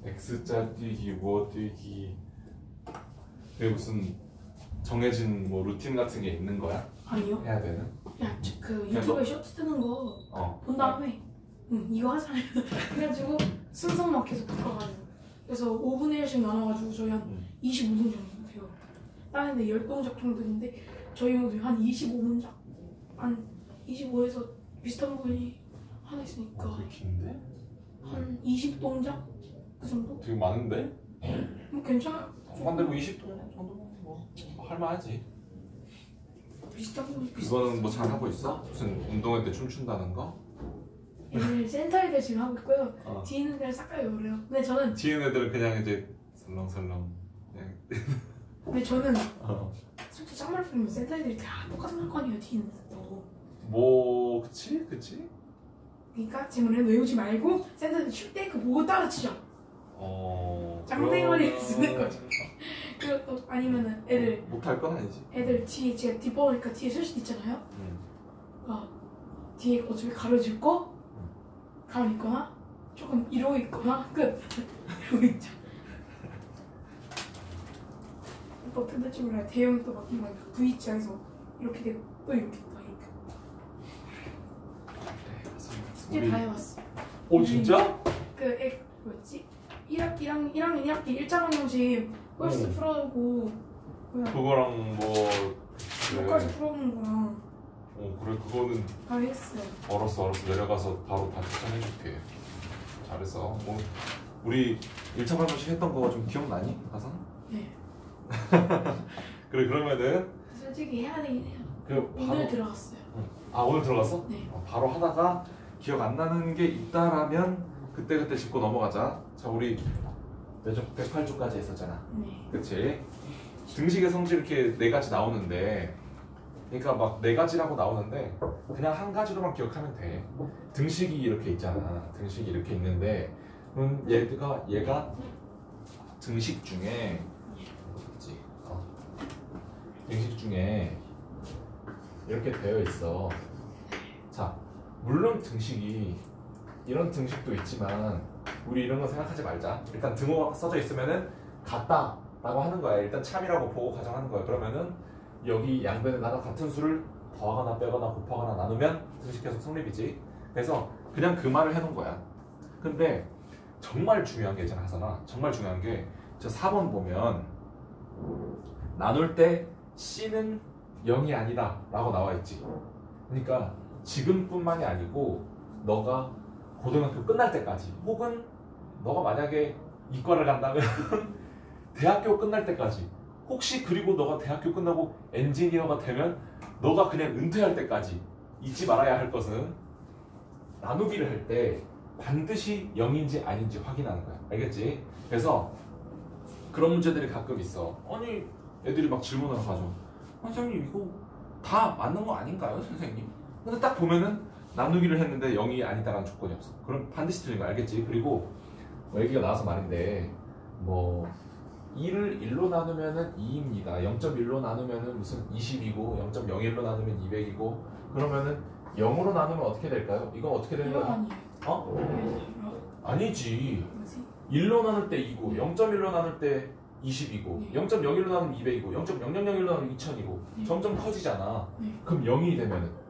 X자 뛰기, 뭐 뛰기. 그게 무슨 정해진 뭐 루틴 같은 게 있는 거야? 아니요. 해야 되는? 야, 그 유튜브에 쇼트 뜨는 거 본 다음에 이거 하자 그래가지고 순서만 계속 바꿔가지고 그래서 5분의 1씩 나눠가지고 저희 한 25분 정도 돼요. 다른 데 10동작 정도인데 저희 모두 한 25문작 한 25에서 비슷한 부분이 하나 있으니까 되게 긴데? 한 20동작? 그 정도? 되게 많은데? 뭐 괜찮아. 근데 뭐 20동작 정도면 뭐 할만하지. 비슷한 부분이 그거는 뭐 잘하고 있어? 무슨 운동회 때 춤춘다는 거? 애들 센터 애들 지금 하고 있고요. 뒤에 있는 애들 싹 다 외우래요. 근데 저는 뒤에 있는 애들은 그냥 이제 설렁설렁 그냥 근데 저는 솔직히 짱 말씀드리면 센터 애들이 다 똑같은 할 거 아니에요. 뒤에 있는 애들도. 뭐 그치? 그러니까 질문을 외우지 말고 센터 애들 출 때 그 보고 따라치죠. 짱대머리를 쓰는 거죠. 그리고 또 아니면은 애들 못할 건 아니지. 애들 뒤에 제가 뒷번호니까 뒤에 쓸 수도 있잖아요. 뒤에 어차피 가려질 거 가만히 있거나 조금 이러고 있거나 끝. 이러고 있죠. 또 어떻게 될지 몰라요. 대형이 또 바뀐 거니까 V자에서 이렇게 되고 또 이렇게 또 이렇게. 숙제 다 해왔어. 오 진짜? 뭐였지? 1학년 1학기 1차원 형식 홀스 풀어오고 그거랑 뭐 몇까지 풀어오는 거랑 그래 그거는 다 했어요. 알았어 내려가서 바로 다 추천해줄게. 잘했어. 뭐 우리 1차 발표식 했던 거 좀 기억나니? 가서? 네. 그래 그러면은 솔직히 해야 되긴 해요. 바로, 오늘 들어갔어요. 오늘 들어갔어? 네. 바로 하다가 기억 안 나는 게 있다라면 그때 짚고 넘어가자. 자 우리 몇쪽 108쪽까지 했었잖아. 네. 그치? 등식의 성질 이렇게 4가지 나오는데 그러니까 막 4가지라고 나오는데 그냥 한 가지로만 기억하면 돼. 등식이 이렇게 있잖아. 등식이 이렇게 있는데 얘가 등식 중에 어딨지? 등식 중에 이렇게 되어 있어. 자 물론 등식이 이런 등식도 있지만 우리 이런 거 생각하지 말자. 일단 등호가 써져 있으면은 같다 라고 하는 거야. 일단 참이라고 보고 가정하는 거야. 그러면은 여기 양변에다가 같은 수를 더하거나 빼거나 곱하거나 나누면 등식 계속 성립이지. 그래서 그냥 그 말을 해놓은 거야. 근데 정말 중요한 게 있잖아 하선아. 정말 중요한 게 저 4번 보면 나눌 때 C는 0이 아니다 라고 나와 있지. 그러니까 지금뿐만이 아니고 너가 고등학교 끝날 때까지 혹은 너가 만약에 이과를 간다면 대학교 끝날 때까지 혹시 그리고 너가 대학교 끝나고 엔지니어가 되면 너가 그냥 은퇴할 때까지 잊지 말아야 할 것은 나누기를 할 때 반드시 0인지 아닌지 확인하는 거야. 알겠지? 그래서 그런 문제들이 가끔 있어. 아니 애들이 막 질문을 가져. 선생님 이거 다 맞는 거 아닌가요 선생님? 근데 딱 보면은 나누기를 했는데 0이 아니다라는 조건이 없어. 그럼 반드시 틀린 거 알겠지? 그리고 뭐 얘기가 나와서 말인데 뭐 2를 1로 나누면은 2입니다. 0.1로 나누면은 무슨 20이고 0.01로 나누면 200이고 그러면은 0으로 나누면 어떻게 될까요? 이건 어떻게 되는 거야? 아니지. 뭐지? 1로 나눌 때 2고 0.1로 나눌 때 20이고 0.01로 나누면 200이고 0.0001로 나누면 2000이고 점점 커지잖아. 그럼 0이 되면은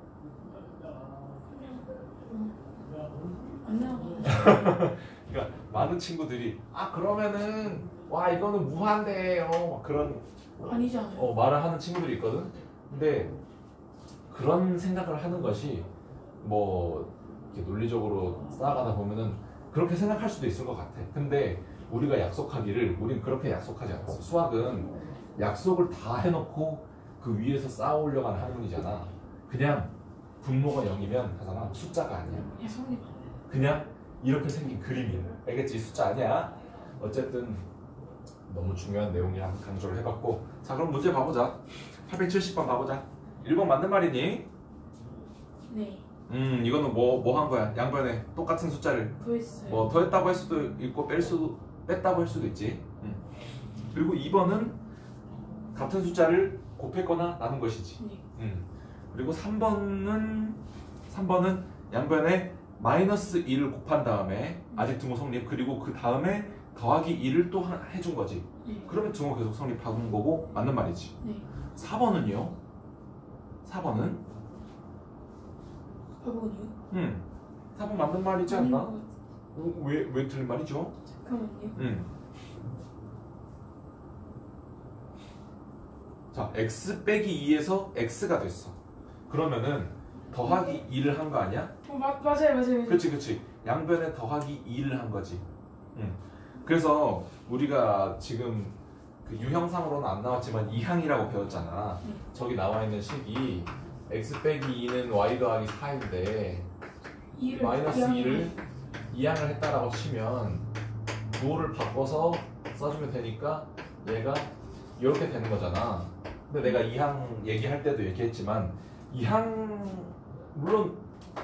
안 나와. 그러니까 많은 친구들이 그러면은 와 이거는 무한대예요 그런 아니잖아요. 말을 하는 친구들이 있거든. 근데 그런 생각을 하는 것이 뭐 이렇게 논리적으로 쌓아가다 보면은 그렇게 생각할 수도 있을 것 같아. 근데 우리가 약속하기를 우린 그렇게 약속하지 않았어. 수학은 약속을 다 해놓고 그 위에서 쌓아올려고 하는 학문이잖아. 그냥 분모가 0이면 하잖아. 숫자가 아니야. 그냥 이렇게 생긴 그림이야. 알겠지? 숫자 아니야. 어쨌든 너무 중요한 내용이라 강조를 해봤고, 자 그럼 문제 봐보자. 870번 봐보자. 1번 맞는 말이니? 네. 이거는 뭐 한 거야? 양변에 똑같은 숫자를 더했어요. 뭐 더했다고 할 수도 있고 뺐다고 할 수도 있지. 그리고 2번은 같은 숫자를 곱했거나 나눈 것이지. 네. 그리고 3번은 양변에 마이너스 2를 곱한 다음에 아직 등호 성립. 그리고 그 다음에 더하기 2를 또 해준 거지. 네. 그러면 증오 계속 성립하는 거고 맞는 말이지. 네. 4번은요? 4번은? 4번이요? 4번 맞는 말이지 아닌 않나? 것 같아. 왜 틀린 말이죠? 잠깐만요. 자, x 빼기 2에서 x가 됐어. 그러면은 더하기 2를 한 거 아니야? 맞아요. 그치. 양변에 더하기 2를 한 거지. 그래서 우리가 지금 그 유형상으로는 안 나왔지만 2항이라고 배웠잖아. 저기 나와 있는 식이 x 빼기 2는 y 더하기 4인데 마이너스 2를 2항을 했다라고 치면 부호를 바꿔서 써주면 되니까 얘가 이렇게 되는 거잖아. 근데 내가 2항 얘기할 때도 얘기했지만 2항 물론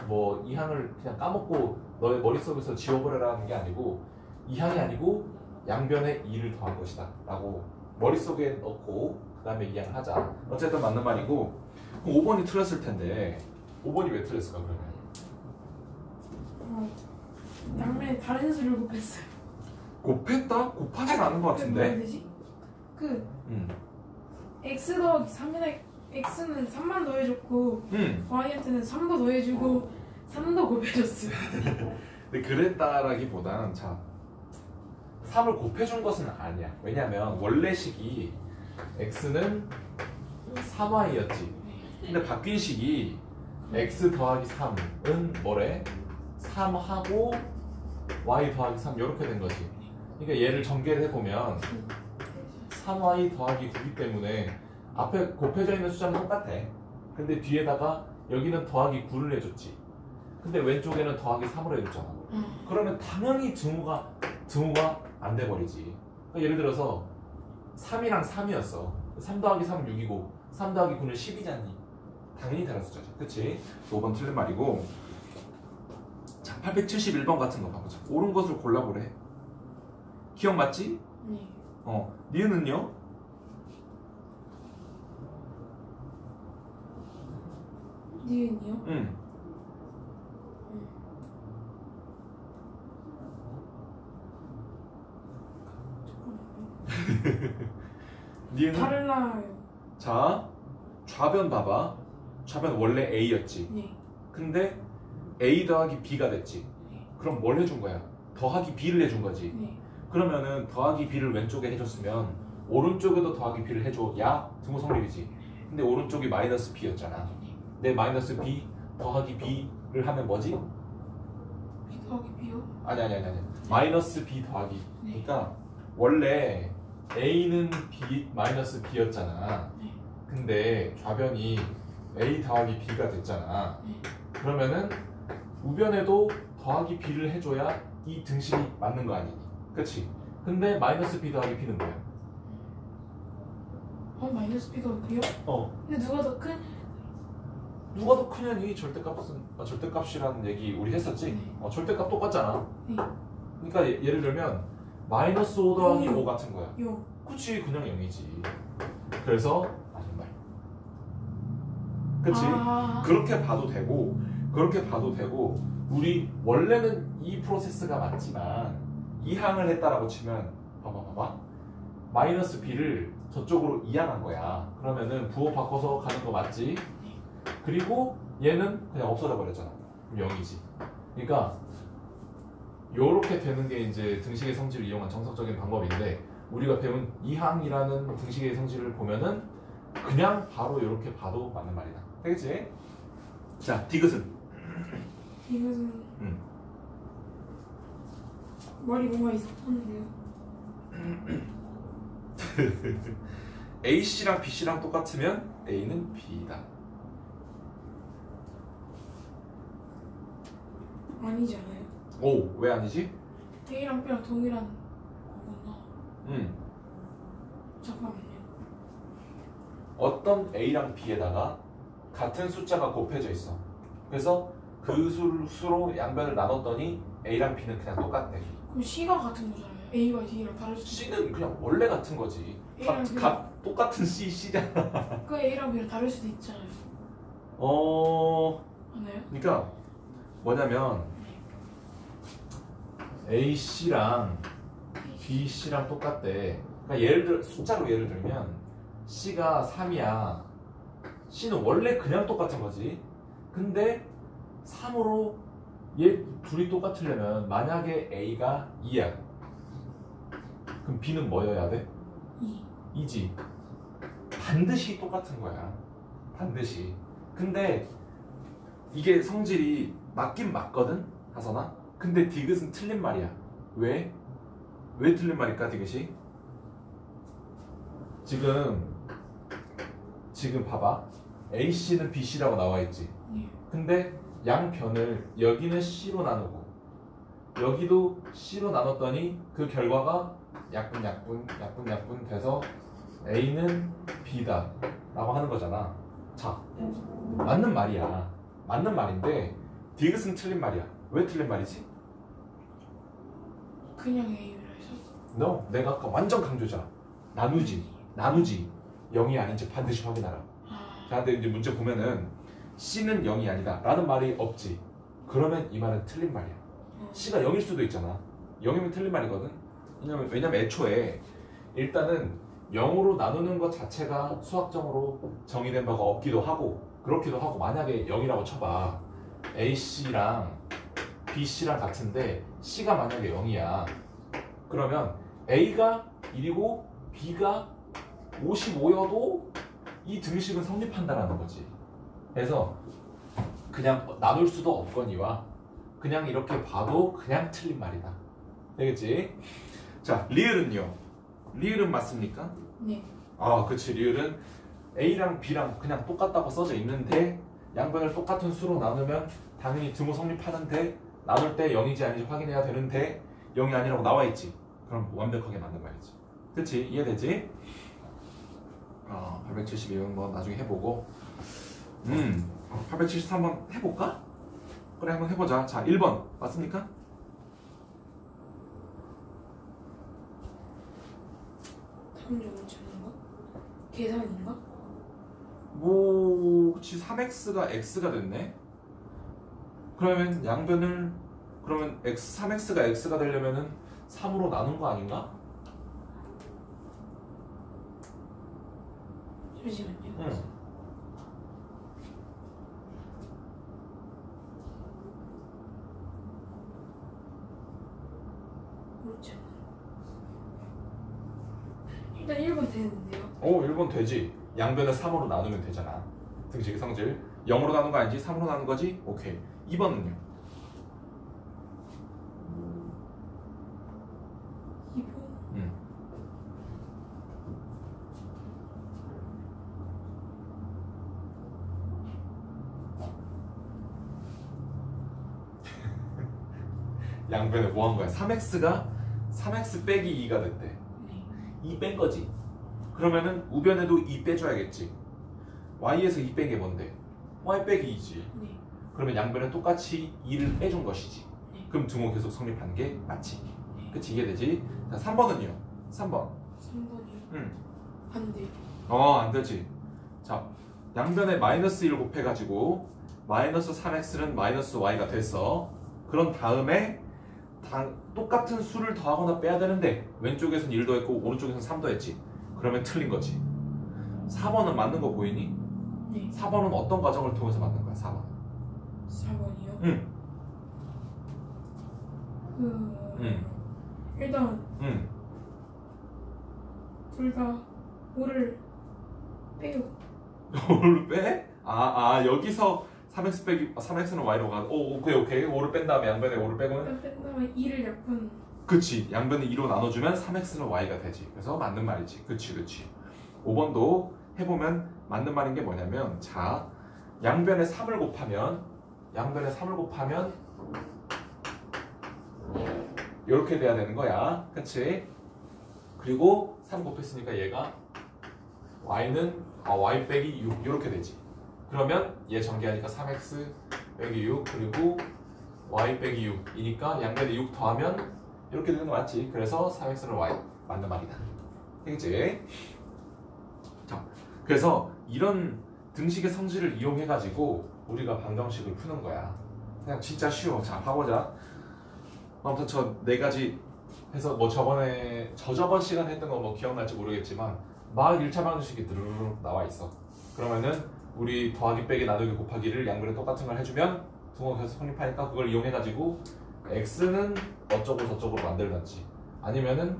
뭐 2항을 그냥 까먹고 너의 머릿속에서 지워버려라는 게 아니고 2항이 아니고 양변에 2를 더한 것이다 라고 머릿속에 넣고 그 다음에 2항을 하자. 어쨌든 맞는 말이고. 그럼 5번이 틀렸을 텐데 5번이 왜 틀렸을까 그러면? 양면에 다른 수를 곱했어요. 곱했다? 곱하진 않은 것 같은데? 뭐라 해야 되지? x 더하기 3이나 x는 3만 더해줬고 y한테는 3도 더해주고 3도 곱해줬어요. 근데 그랬다라기보단 자 3을 곱해준 것은 아니야. 왜냐면 원래 식이 x는 3y였지. 근데 바뀐 식이 x 더하기 3은 뭐래? 3하고 y 더하기 3 이렇게 된 거지. 그러니까 얘를 전개를 해보면 3y 더하기 9이기 때문에 앞에 곱해져 있는 숫자는 똑같아. 근데 뒤에다가 여기는 더하기 9를 해줬지. 근데 왼쪽에는 더하기 3으로 해줬잖아. 그러면 당연히 증오가 안 돼버리지. 그러니까 예를 들어서 3이랑 3이었어. 3 더하기 3은 6이고 3 더하기 9는 10이잖니. 당연히 다른 숫자지. 그치? 5번 틀린 말이고. 자, 871번 같은 거 봐보자. 옳은 것을 골라보래. 기억 맞지? 네. 니은은요? 니은이요? 응. 니은은? 달라요. 자, 좌변 봐봐. 좌변 원래 A였지. 네. 근데 A 더하기 B가 됐지. 그럼 뭘 해준 거야? 더하기 B를 해준 거지. 네. 그러면은 더하기 B를 왼쪽에 해줬으면 오른쪽에도 더하기 B를 해줘. 야, 등호 성립이지. 근데 오른쪽이 마이너스 B였잖아. 내 마이너스 B 더하기 B를 하면 뭐지? B 더하기 B요? 아니. 마이너스 B 더하기. 네. 그러니까 원래 A는 B 마이너스 B였잖아. 네. 근데 좌변이 A 더하기 B가 됐잖아. 네. 그러면은 우변에도 더하기 B를 해줘야 이 등식이 맞는 거 아니니? 그치? 근데 마이너스 B 더하기 B는 뭐야? 마이너스 B 더하기 B요? 근데 누가 더 큰? 누가 더 크냐니? 절대값이라는 얘기 우리 했었지? 네. 절대값 똑같잖아. 네. 그러니까 예를 들면 마이너스 5 더하기 0. 5 같은 거야. 0. 그치, 그냥 0이지. 그래서 맞는 말. 그치? 그렇게 봐도 되고 우리 원래는 이 프로세스가 맞지만 이 항을 했다라고 치면 봐봐 마이너스 B를 저쪽으로 이항한 거야. 그러면은 부호 바꿔서 가는 거 맞지? 그리고 얘는 그냥 없어져 버렸잖아. 그럼 0이지. 그러니까 요렇게 되는 게 이제 등식의 성질을 이용한 정석적인 방법인데 우리가 배운 이항이라는 등식의 성질을 보면은 그냥 바로 이렇게 봐도 맞는 말이다. 되겠지? 자, 디귿은? 디귿은 말이 뭔가 이상한데요? A씨랑 B씨랑 똑같으면 A는 B다. 아니지 않아요? 오, 왜 아니지? A랑 B랑 동일한 거구나. 잠깐만요. 어떤 A랑 B에다가 같은 숫자가 곱해져 있어. 그래서 그 수로 양변을 나눴더니 A랑 B는 그냥 똑같대. 그럼 C가 같은 거잖아요. A와 D랑 다를 수도 C는 그냥 원래 같은 거지. A랑 똑같은 C잖아. 그 A랑 B랑 다를 수도 있잖아요. 맞나요? 그러니까 뭐냐면 A씨랑 B, C랑 똑같대. 그러니까 숫자로 예를 들면 C가 3이야. C는 원래 그냥 똑같은 거지. 근데 3으로 얘 둘이 똑같으려면 만약에 A가 2야. 그럼 B는 뭐여야 돼? 2지. 반드시 똑같은 거야. 반드시. 근데 이게 성질이 맞긴 맞거든? 하선아? 근데 디귿은 틀린 말이야. 왜? 왜 틀린 말일까, 디귿이? 지금 봐봐. AC는 BC라고 나와 있지. 근데 양변을 여기는 C로 나누고 여기도 C로 나눴더니 그 결과가 약분 돼서 A는 B다 라고 하는 거잖아. 자, 맞는 말이야. 맞는 말인데 디귿은 틀린 말이야. 왜 틀린 말이지? 그냥 A라 해서? No, 내가 아까 완전 강조잖아. 나누지 0이 아닌지 반드시 확인하라. 자, 근데 이제 문제 보면은 C는 0이 아니다 라는 말이 없지. 그러면 이 말은 틀린 말이야. C가 0일 수도 있잖아. 0이면 틀린 말이거든. 왜냐면 애초에 일단은 0으로 나누는 것 자체가 수학적으로 정의된 바가 없기도 하고 그렇기도 하고. 만약에 0이라고 쳐봐. AC랑 BC랑 같은데 C가 만약에 0이야. 그러면 A가 1이고 B가 55여도 이 등식은 성립한다라는 거지. 그래서 그냥 나눌 수도 없거니와 그냥 이렇게 봐도 그냥 틀린 말이다. 되겠지? 자, 리을은요? 리을은 맞습니까? 네. 아, 그치. 리을은 A랑 B랑 그냥 똑같다고 써져 있는데 양변을 똑같은 수로 나누면 당연히 등호 성립하는데 나눌 때 0이지 아닌지 확인해야 되는데 0이 아니라고 나와 있지. 그럼 완벽하게 맞는 말이지. 그치? 이해되지? 872번 뭐 나중에 해보고 873번 해볼까? 그래, 한번 해보자. 자, 1번 맞습니까? 탐정 문제인가? 계산인가? 그치. 3x가 x가 됐네. 그러면 양변을 그러면 3x가 x가 되려면은 3으로 나눈 거 아닌가? 잠시만요. 응. 그렇지 않나? 일단 1번 되는데요. 1번 되지. 양변을 3으로 나누면 되잖아. 등식의 성질 0으로 나눈 거 아니지? 3으로 나눈 거지? 오케이. 2번은요? 2번? 양변에 뭐 한 거야? 3x 빼기 2가 됐대. 네. 2 뺀 거지. 그러면은 우변에도 2 빼줘야겠지. y에서 2 뺀 게 뭔데? y 빼기 2지. 네. 그러면 양변에 똑같이 2를 빼준 것이지. 네. 그럼 등호 계속 성립하는 게 맞지. 네. 그치, 이게 되지? 자, 3번은요? 3번. 3번이요? 안 돼요. 안 되지. 자, 양변에 마이너스 1 곱해가지고 마이너스 3x는 마이너스 y가 됐어. 그런 다음에 똑같은 수를 더하거나 빼야 되는데 왼쪽에서는 1 더했고 오른쪽에서는 3 더했지. 그러면 틀린 거지. 4번은 맞는 거 보이니? 네. 4번은 어떤 과정을 통해서 맞는 거야? 4번. 4번이요? 응. 일단 둘 다 5를 빼요. 5를 빼? 여기서 3x 빼기 3x는 y로 가. 오케이. 5를 뺀 다음에 양변에 5를 빼고는 뺀 다음에 2를 약분. 그치. 양변을 2로 나눠주면 3x는 y가 되지. 그래서 맞는 말이지. 그치. 5번도 해보면 맞는 말인 게 뭐냐면, 자, 양변에 3을 곱하면 이렇게 돼야 되는 거야. 그치? 그리고 3 곱했으니까 얘가 y는 y 빼기 6 이렇게 되지. 그러면 얘 전개하니까 3x 빼기 6 그리고 y 빼기 6이니까 양변에 6 더하면 이렇게 되는 거 맞지? 그래서 3x는 y 맞는 말이다. 되겠지? 자, 그래서 이런 등식의 성질을 이용해가지고 우리가 방정식을 푸는 거야. 그냥 진짜 쉬워. 자, 봐보자. 아무튼 저 네 가지 해서 뭐 저저번 시간에 했던 거 뭐 기억날지 모르겠지만 막 1차 방정식이 드르륵 나와 있어. 그러면은 우리 더하기 빼기 나누기 곱하기를 양변에 똑같은 걸 해주면 등호에서 성립하니까 그걸 이용해가지고 x는 어쩌고 저쩌고 만들던지 아니면은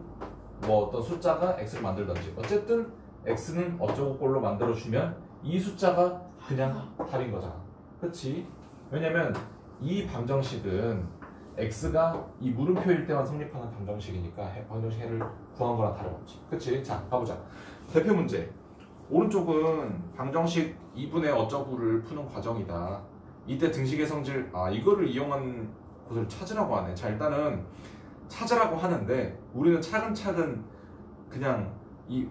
뭐 어떤 숫자가 x를 만들던지 어쨌든 x는 어쩌고 꼴로 만들어주면 이 숫자가 그냥 답인 거잖아. 그치? 왜냐면 이 방정식은 x가 이 물음표일 때만 성립하는 방정식이니까 방정식 해를 구한 거랑 다름없지. 그치? 자, 가보자. 대표 문제. 오른쪽은 방정식 2분의 어쩌구를 푸는 과정이다. 이때 등식의 성질, 이거를 이용한 곳을 찾으라고 하네. 자, 일단은 찾으라고 하는데 우리는 차근차근 그냥 이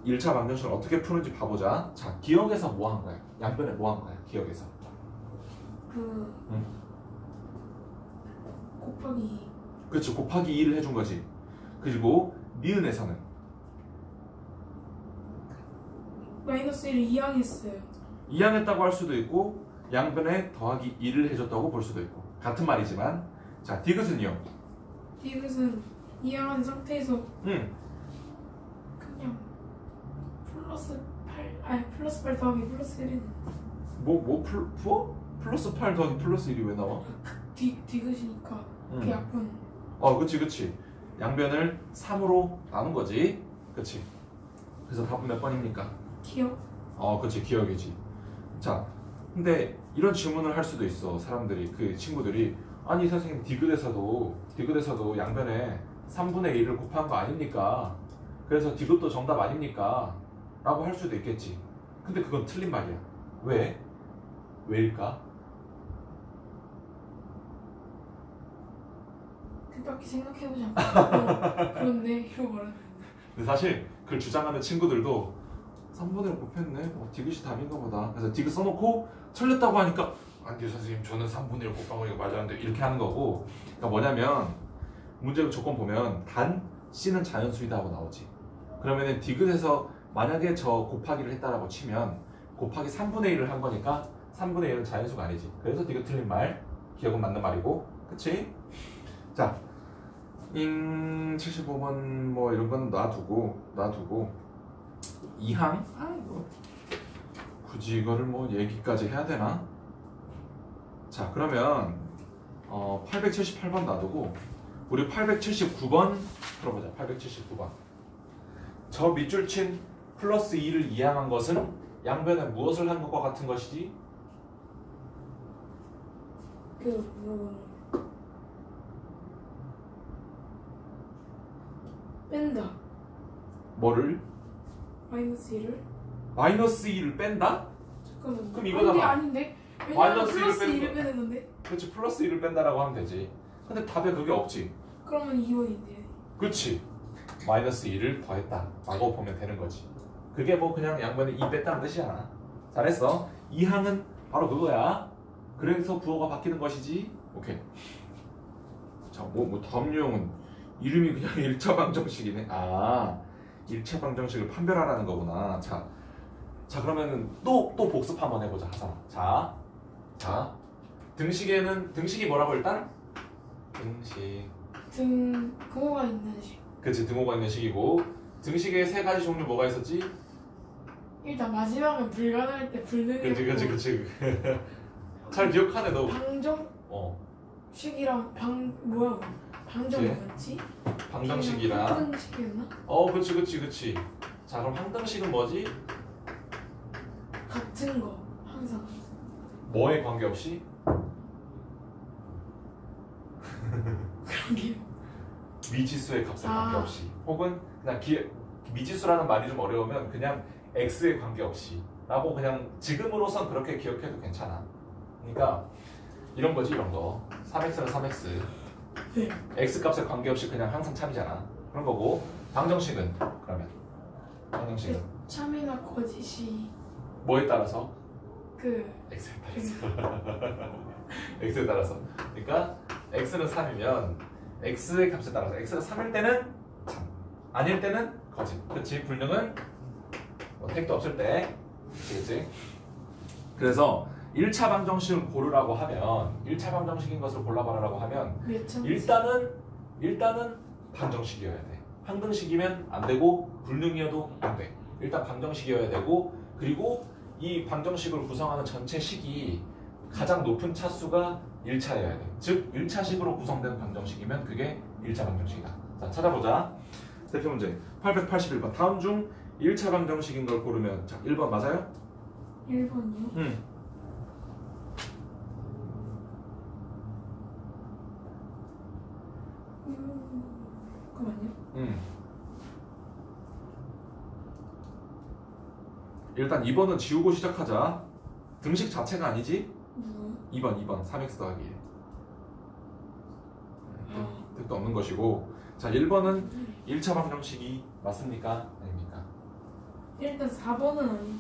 1차 방정식을 어떻게 푸는지 봐보자. 자, 기억에서 뭐 한 거야? 양변에 뭐 한 거야? 기억에서. 곱하기. 그렇지, 곱하기 2를 해준 거지. 그리고 니은에서는 마이너스 1을 이항했어요. 이항했다고 할 수도 있고 양변에 더하기 2를 해줬다고 볼 수도 있고 같은 말이지만 자, 디귿은요? 디귿은 이항한 상태에서 그냥 플러스 8 더하기 플러스 1은 플러스 8 더하기 플러스 1이 왜 나와? 디귿이니까 그게 약분. 그치. 양변을 3으로 나눈 거지. 그치. 그래서 답은 몇 번입니까? 기억. 그치, 기억이지. 자, 근데 이런 질문을 할 수도 있어. 사람들이, 그 친구들이 아니 선생님 디귿에서도 양변에 3분의 1을 곱한 거 아닙니까? 그래서 디귿도 정답 아닙니까? 라고 할 수도 있겠지. 근데 그건 틀린 말이야. 왜? 왜일까? 뜻밖의 생각해보지 않고 그런데 이러고 말하는. 근데 사실 그걸 주장하는 친구들도 3분의 1 곱했네. 디귿이 답인가 보다. 그래서 디귿 써놓고 틀렸다고 하니까 아니요 선생님 저는 3분의 1 곱한 거니까 맞았는데 이렇게 하는 거고. 그러니까 뭐냐면 문제 조건 보면 단 C는 자연수이다 하고 나오지. 그러면은 디귿에서 만약에 저 곱하기를 했다라고 치면 곱하기 3분의 1을 한 거니까 3분의 1은 자연수가 아니지. 그래서 디귿 틀린 말, 기억은 맞는 말이고. 그치? 자, 75번 뭐 이런 건 놔두고 이항? 굳이 이거를 뭐 얘기까지 해야 되나? 자, 그러면 878번 놔두고 우리 879번 풀어보자. 879번. 저 밑줄 친 플러스 2를 이항한 것은 양변에 무엇을 한 것과 같은 것이지? 뺀다. 뭐를? 마이너스 1을? 마이너스 2를 뺀다? 잠깐만. 그럼 이거잖아. 아닌데? 마이너스 플러스 1을 2를 빼는 건데? 그렇지, 플러스 1을 뺀다라고 하면 되지. 근데 답에 그게 없지. 그러면 2번인데. 그렇지. 마이너스 2를 더했다 라고 보면 되는 거지. 그게 뭐 그냥 양변에 2 뺐다는 뜻이야. 잘했어. 이항은 바로 그거야. 그래서 부호가 바뀌는 것이지. 오케이. 자, 다음 유형은 이름이 그냥 1차 방정식이네. 1차 방정식을 판별하라는 거구나. 자, 그러면은 또 복습 한번 해보자. 하상아. 자, 등식이 뭐라고 일단? 등호가 있는 식. 그치, 등호가 있는 식이고 등식의 세 가지 종류 뭐가 있었지? 일단 마지막은 불가능할 때 불능이. 그치. 잘 기억하네 너. 방정식이랑 방정이 뭐였지? 방정식이랑 항등식이었나? 그치. 자, 그럼 항등식은 뭐지? 같은 거 항상. 뭐에 관계없이? 그러게요. 미지수의 값에 관계없이. 혹은 그냥 미지수라는 말이 좀 어려우면 그냥 x에 관계없이 라고 그냥 지금으로선 그렇게 기억해도 괜찮아. 그러니까 이런 거지, 이런 거. 3x는 3x. 네. x 값에 관계없이 그냥 항상 참이잖아. 그런 거고. 방정식은 참이나 거짓이 뭐에 따라서? x에 x에 따라서. 그러니까 x는 3이면 x의 값에 따라서 x가 3일 때는 참, 아닐 때는 거짓. 그렇지? 불능은 뭐 택도 없을 때. 그렇지? 그래서 1차 방정식을 고르라고 하면 1차 방정식인 것을 골라봐라라고 하면 일단은 방정식이어야 돼. 항등식이면 안 되고 불능이어도 안 돼. 일단 방정식이어야 되고 그리고 이 방정식을 구성하는 전체 식이 가장 높은 차수가 1차여야 돼. 즉 1차식으로 구성된 방정식이면 그게 1차 방정식이다. 자 찾아보자. 대표 문제 881번. 다음 중 1차 방정식인 걸 고르면 자 1번 맞아요? 1번이요? 응. 잠깐만요. 일단 2번은 지우고 시작하자. 등식 자체가 아니지? 2번 3x 더하기 1. 뜻도 없는 것이고 자 1번은 1차 방정식이 맞습니까? 아닙니까? 일단 4번은 아니.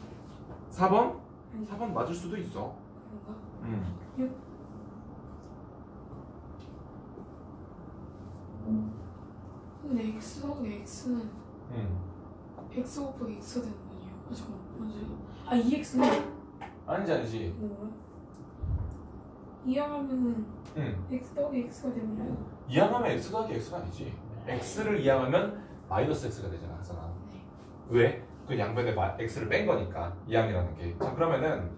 4번? 아니. 4번 맞을 수도 있어. 그런가? 6. 근데 x 더하기 x는 x 곱하기 x가 되는 거 아니에요? 아 잠깐만 맞아요? 아 2x는 아니지 뭐야? 이항하면은 x 더하기 x가 되면 이항하면 x 더하기 x가 아니지. x를 이항하면 마이너스 x가 되잖아 하잖아. 네. 왜? 그 양변에 x를 뺀 거니까 이항이라는 게. 자 그러면은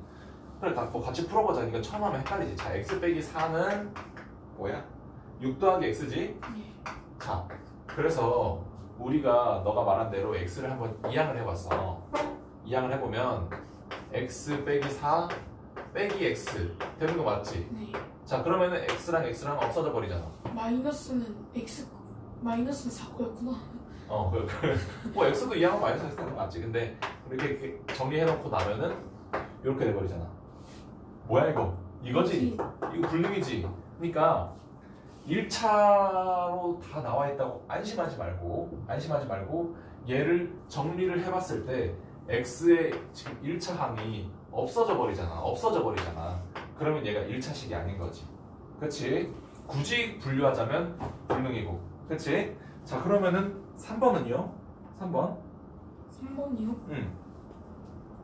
그래 뭐 같이 풀어보자. 이거 처음 하면 헷갈리지. 자 x 빼기 4는 뭐야? 6 더하기 x지? 네. 자 그래서 우리가 너가 말한 대로 x를 한번 이항을 해봤어. 이항을 해보면 x 빼기 4 빼기 x 되는 거 맞지? 네. 자 그러면은 x랑 x랑 없어져 버리잖아. 마이너스는 x 마이너스는 4고였구나. 뭐 x도 이항은 마이너스 x 되는 거 맞지? 근데 이렇게 정리해놓고 나면은 이렇게 돼버리잖아. 뭐야 이거? 이거지? 이거 불능이지? 그러니까 1차로 다 나와 있다고 안심하지 말고 얘를 정리를 해봤을 때 x의 지금 1차 항이 없어져 버리잖아. 그러면 얘가 1차식이 아닌 거지. 그치? 굳이 분류하자면 불능이고. 그치? 자 그러면은 3번은요? 3번? 3번이요?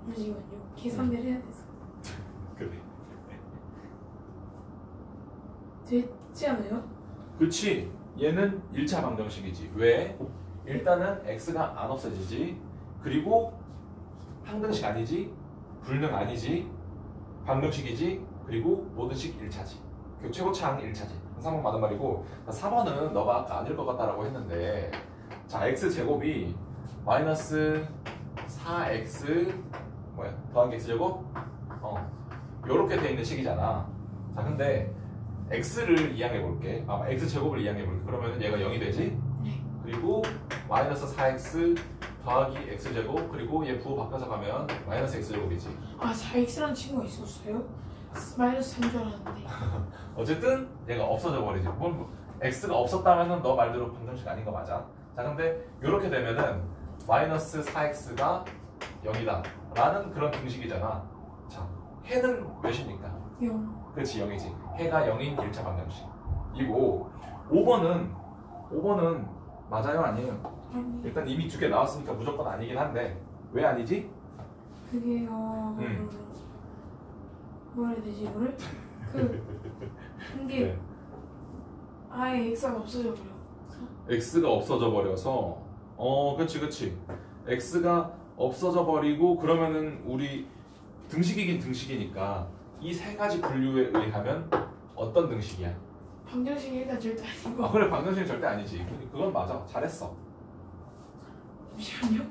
잠시만요. 계산을 해야 돼서. 그래. 됐지 않아요? 그치? 얘는 1차 방정식이지. 왜? 일단은 x가 안 없어지지. 그리고 항등식 아니지. 불능 아니지. 방정식이지. 그리고 모든 식 1차지. 그 최고차항 1차지. 3번 맞은 말이고 4번은 너가 아까 아닐 것 같다라고 했는데 자 x제곱이 마이너스 4x 뭐야? 더하기 x제곱? 요렇게 돼 있는 식이잖아. 자 근데 x를 이항해 볼게. x제곱을 이항해 볼게. 그러면 얘가 0이 되지? 네. 그리고 마이너스 4x 더하기 x제곱 그리고 얘 부호 바꿔서 가면 마이너스 x제곱이지. 아 4x라는 친구가 있었어요? 마이너스 3줄 알았는데. 어쨌든 얘가 없어져 버리지. x가 없었다면은 너 말대로 방정식 아닌 거 맞아. 자 근데 이렇게 되면은 마이너스 4x가 0이다 라는 그런 등식이잖아. 자 해는 몇입니까? 0. 그렇지 0이지. 해가 0인 1차 방정식이고 5번은 맞아요 아니에요? 아니. 일단 이미 2개 나왔으니까 무조건 아니긴 한데 왜 아니지? 그게요. 뭐라 해야 되지 이거를? 근데 네. 아예 x가 없어져 버려. x가 없어져 버려서 그치 x가 없어져 버리고 그러면은 우리 등식이긴 등식이니까 이 세 가지 분류에 의하면 어떤 등식이야? 방정식이 일단 절대 아니고. 그래 방정식은 절대 아니지. 그건 맞아. 잘했어. 잠시만요.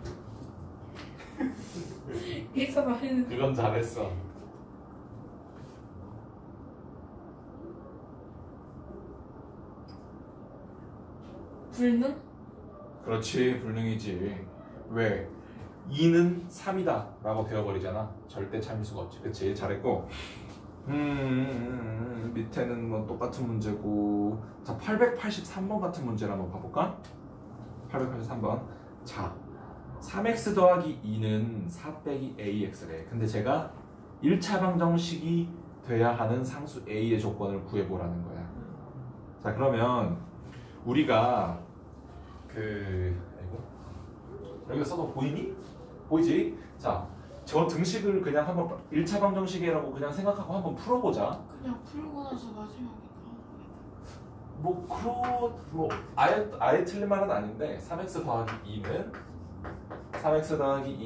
계산 안 했는데. 그건 잘했어. 불능? 그렇지 불능이지. 왜? 2는 3이다 라고 되어버리잖아. 절대 참일 수가 없지. 그치 잘했고 밑에는 뭐 똑같은 문제고 자 883번 같은 문제를 한번 봐볼까? 883번 자 3x 더하기 2는 4 빼기 ax래. 근데 제가 1차 방정식이 돼야 하는 상수 a의 조건을 구해보라는 거야. 자 그러면 우리가 여기다 써도 보이니? 보이지? 자, 저 등식을 그냥 한번 1차 방정식이라고 그냥 생각하고 한번 풀어보자. 그냥 풀고 나서 마지막에 나오는 뭐 아예 틀린 말은 아닌데 3x 더하기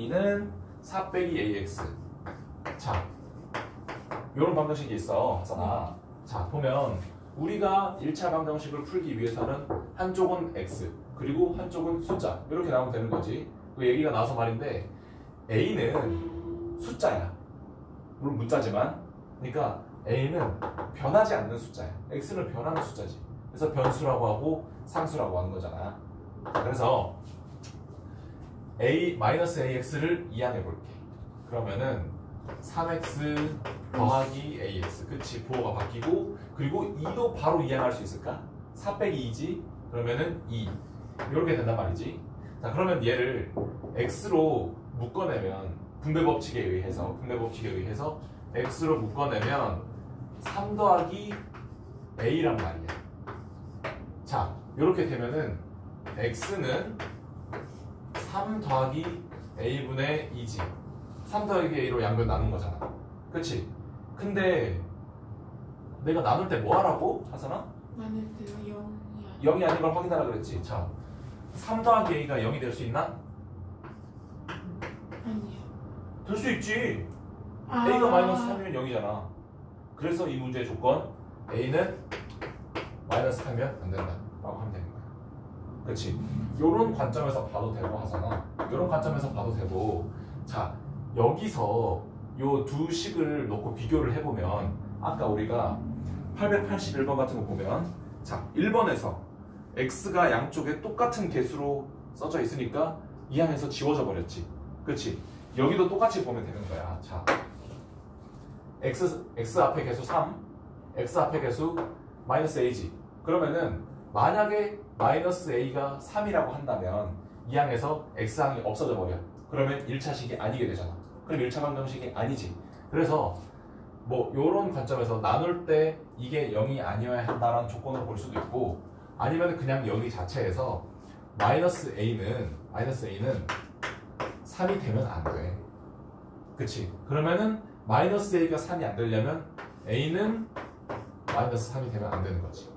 2는 4 빼기 ax. 자, 요런 방정식이 있어. 하잖아. 자, 보면 우리가 1차 방정식을 풀기 위해서는 한쪽은 x 그리고 한쪽은 숫자 이렇게 나오면 되는 거지. 그 얘기가 나와서 말인데 a는 숫자야. 물론 문자지만. 그러니까 a는 변하지 않는 숫자야. x는 변하는 숫자지. 그래서 변수라고 하고 상수라고 하는 거잖아. 그래서 -ax를 이항해 볼게. 그러면은 3x 더하기 ax. 그치, 부호가 바뀌고 그리고 2도 바로 이항할 수 있을까? 4 빼기 2지? 그러면은 2 이렇게 된단 말이지. 자, 그러면 얘를 x로 묶어내면 분배 법칙에 의해서 x로 묶어내면 3 더하기 a란 말이야. 자, 이렇게 되면은 x는 3 더하기 a분의 2지. 3 더하기 a로 양변 나눈 거잖아. 그치? 근데 내가 나눌 때 뭐 하라고? 하선아? 나눌 때요 0이 0이 아닌 걸 확인하라 그랬지. 자, 3 더하기 a가 0이 될 수 있나? 아니요. 될 수 있지. a가 마이너스 3이면 0이잖아. 그래서 이 문제의 조건 a는 마이너스 3이면 안 된다 라고 하면 되는 거야. 그치? 요런 관점에서 봐도 되고 하잖아. 요런 관점에서 봐도 되고. 자, 여기서 요 두 식을 놓고 비교를 해보면 아까 우리가 881번 같은 거 보면 자, 1번에서 x가 양쪽에 똑같은 개수로 써져 있으니까 이 항에서 지워져 버렸지. 그치? 여기도 똑같이 보면 되는 거야. 자, x 앞에 개수 3, x 앞에 개수 마이너스 a지. 그러면은 만약에 마이너스 a가 3이라고 한다면 이 항에서 x항이 없어져 버려. 그러면 1차식이 아니게 되잖아. 그럼 1차 방정식이 아니지. 그래서 뭐 요런 관점에서 나눌 때 이게 0이 아니어야 한다라는 조건을 볼 수도 있고 아니면 그냥 여기 자체에서 마이너스 a는 3이 되면 안 돼. 그치? 그러면은 마이너스 a가 3이 안 되려면 a는 마이너스 3이 되면 안 되는 거지.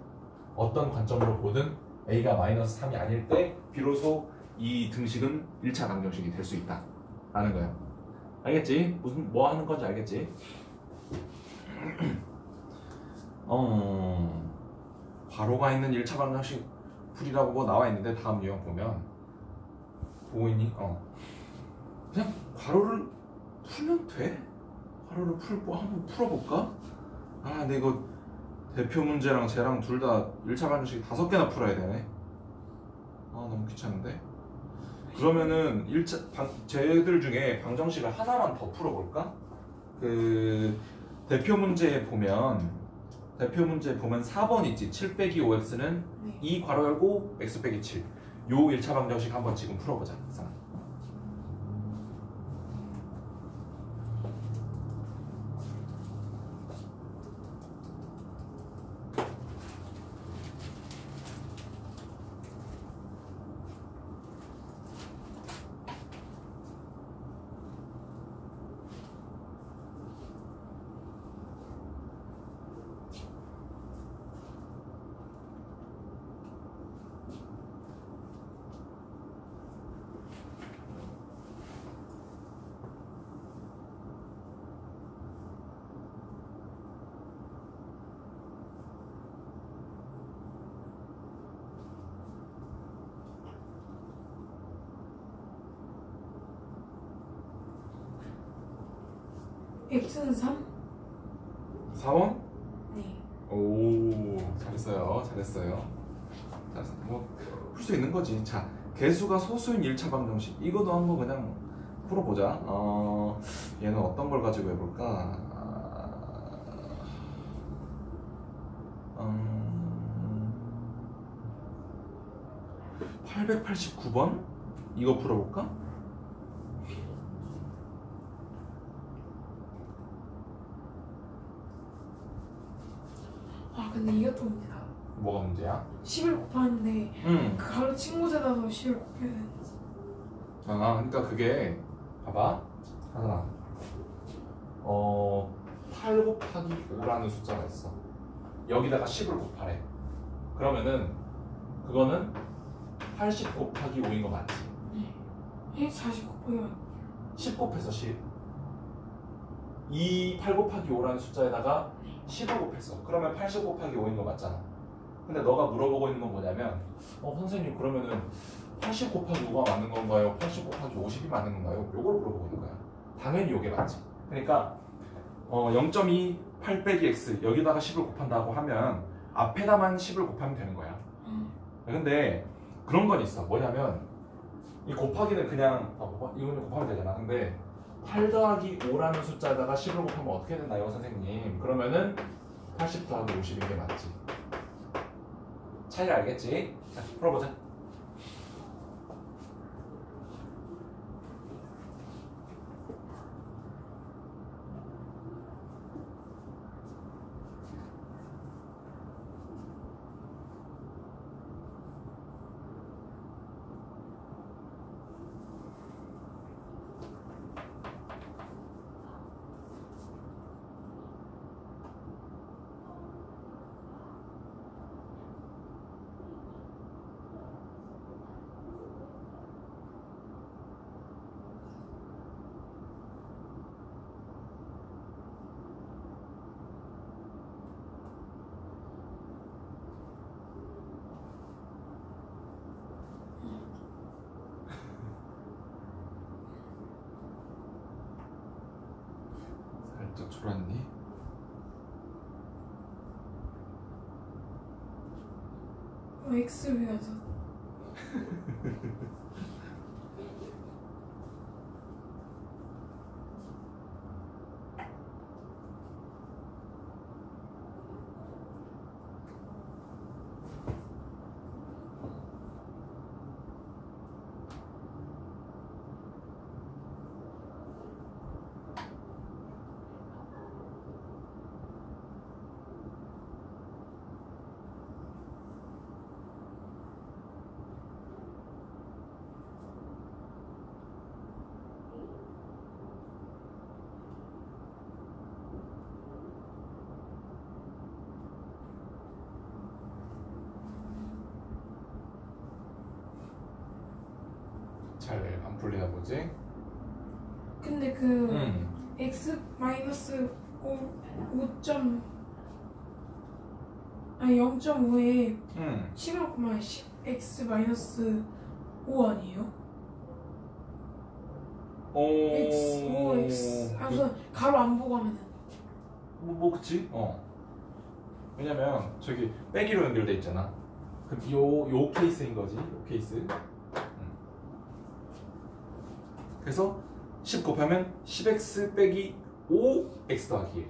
어떤 관점으로 보든 a가 마이너스 3이 아닐 때 비로소 이 등식은 1차 방정식이 될 수 있다 라는 거야. 알겠지? 무슨 뭐 하는 건지 알겠지? 괄호가 있는 1차 방정식 풀이라고 나와 있는데 다음 유형 보면 보고 있니? 그냥 괄호를 풀면 돼? 괄호를 풀고 한번 풀어볼까? 아, 근데 이거 대표 문제랑 쟤랑 둘 다 1차 방정식 5개나 풀어야 되네. 너무 귀찮은데? 그러면은 쟤들 중에 방정식을 하나만 더 풀어볼까? 그 대표 문제에 보면 4번 있지. 7 빼기 5x는 2 괄호 열고 x 빼기 7. 요 1차 방정식 한번 지금 풀어보자. x는 3? 4번? 네. 오, 잘했어요. 뭐 풀 수 있는 거지. 자, 개수가 소수인 1차 방정식. 이것도 한번 그냥 풀어보자. 얘는 어떤 걸 가지고 해볼까? 889번? 이거 풀어볼까? 근데 이것도 문제다. 뭐가 문제야? 10을 곱하는데 그 가로 친곳에다가 10을 곱해야 되는 거지. 그러니까 그게 봐봐. 하나 8 곱하기 5라는 숫자가 있어. 여기다가 10을 곱하래. 그러면은 그거는 80 곱하기 5인 거 맞지? 네. 40 곱하기 10 곱해서 10. 8 곱하기 5라는 숫자에다가 10을 곱했어. 그러면 80 곱하기 5인 거 맞잖아. 근데 너가 물어보고 있는 건 뭐냐면 선생님 그러면은 80 곱하기 5가 맞는 건가요? 80 곱하기 50이 맞는 건가요? 요걸 물어보고 있는 거야. 당연히 요게 맞지. 그러니까 0.2 8 빼기 x 여기다가 10을 곱한다고 하면 앞에다만 10을 곱하면 되는 거야. 근데 그런 건 있어. 뭐냐면 이 곱하기는 그냥 이거는 곱하면 되잖아. 근데 8 더하기 5라는 숫자에다가 10을 곱하면 어떻게 된다요 선생님? 그러면은 80 더하기 50인 게 맞지. 차이를 알겠지? 자, 풀어보자. 살짝 졸았니? x 위에서 잘 안 풀리나 보지? 근데 그 x 마이너스 5점 아니 0.5에 11 곱하기 10 x 마이너스 5 아니에요? x 5x 우선 가로 안 보고 하면은 그치? 왜냐면 저기 빼기로 연결돼 있잖아. 그럼 요 케이스인 거지. 요 케이스. 그래서 10 곱하면 10x 빼기 5x 더하기 1.